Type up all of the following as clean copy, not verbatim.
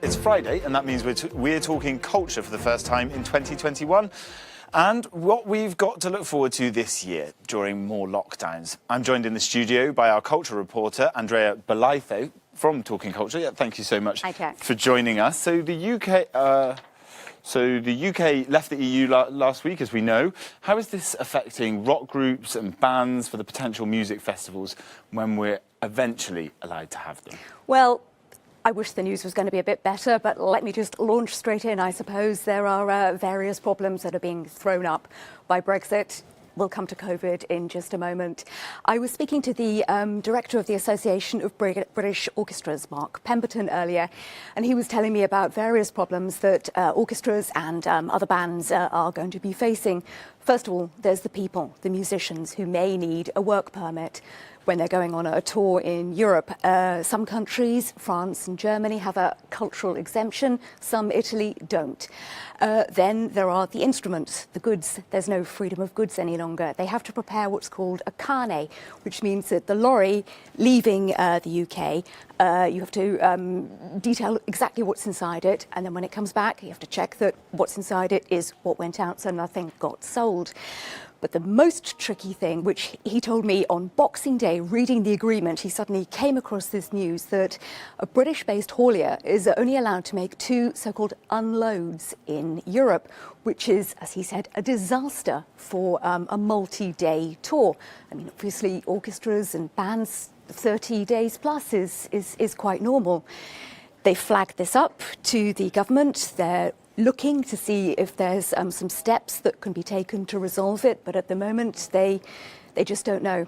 It's Friday, and that means we're talking culture for the first time in 2021 and what we've got to look forward to this year during more lockdowns. I'm joined in the studio by our culture reporter, Andrea Belaitho from Talking Culture. Yeah, thank you so much for joining us. So the UK left the EU last week, as we know. How is this affecting rock groups and bands for the potential music festivals when we're eventually allowed to have them? Well, I wish the news was going to be a bit better, but let me just launch straight in. I suppose there are various problems that are being thrown up by Brexit. We'll come to COVID in just a moment. I was speaking to the director of the Association of British Orchestras, Mark Pemberton, earlier, and he was telling me about various problems that orchestras and other bands are going to be facing. First of all, there's the people, the musicians, who may need a work permit when they're going on a tour in Europe. Some countries, France and Germany, have a cultural exemption. Some, Italy, don't. Then there are the instruments, the goods. There's no freedom of goods any longer. They have to prepare what's called a carnet, which means that the lorry leaving the UK, you have to detail exactly what's inside it, and then when it comes back, you have to check that what's inside it is what went out, so nothing got sold. But the most tricky thing, which he told me on Boxing Day, reading the agreement, he suddenly came across this news that a British-based haulier is only allowed to make 2 so-called unloads in Europe, which is, as he said, a disaster for a multi-day tour. I mean, obviously, orchestras and bands, 30 days plus is quite normal. They flagged this up to the government. They're looking to see if there's some steps that can be taken to resolve it, but at the moment they just don't know.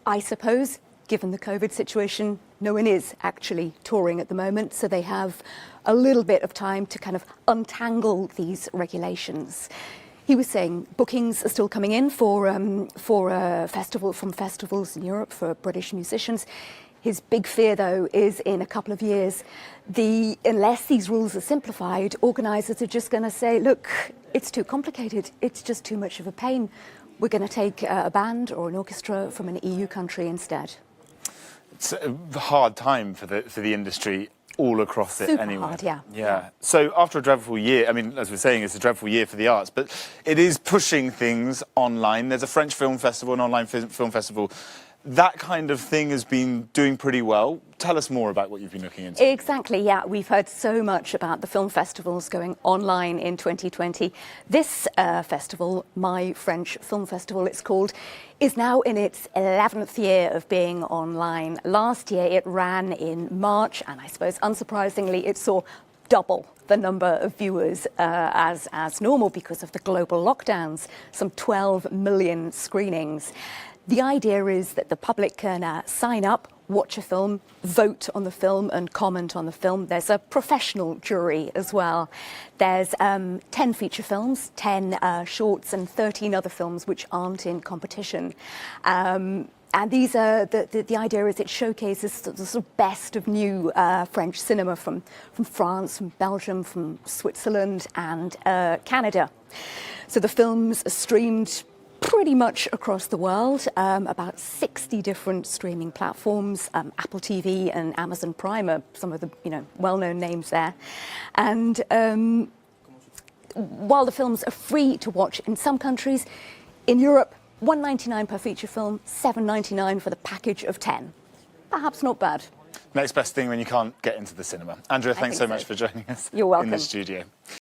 I suppose, given the COVID situation, no one is actually touring at the moment, so they have a little bit of time to kind of untangle these regulations. He was saying bookings are still coming in for festivals in Europe for British musicians. His big fear, though, is in a couple of years, unless these rules are simplified, organisers are just going to say, look, it's too complicated, it's just too much of a pain. We're going to take a band or an orchestra from an EU country instead. It's a hard time for the industry all across it. Super anyway. Hard, yeah. Yeah. So after a dreadful year, I mean, as we're saying, it's a dreadful year for the arts, but it is pushing things online. There's a French film festival, an online film festival. That kind of thing has been doing pretty well. Tell us more about what you've been looking into. Exactly, yeah. We've heard so much about the film festivals going online in 2020. This festival, My French Film Festival, it's called, is now in its 11th year of being online. Last year it ran in March, and I suppose unsurprisingly it saw double the number of viewers as normal because of the global lockdowns, some 12 million screenings. The idea is that the public can sign up, watch a film, vote on the film and comment on the film. There's a professional jury as well. There's 10 feature films, 10 shorts and 13 other films which aren't in competition. And these are the idea is it showcases the sort of best of new French cinema from France, from Belgium, from Switzerland and Canada. So the films are streamed pretty much across the world, about 60 different streaming platforms. Apple TV and Amazon Prime are some of the well-known names there. And while the films are free to watch in some countries, in Europe, £1.99 per feature film, £7.99 for the package of 10. Perhaps not bad. Next best thing when you can't get into the cinema. Andrea, thanks so much for joining us You're welcome. in the studio.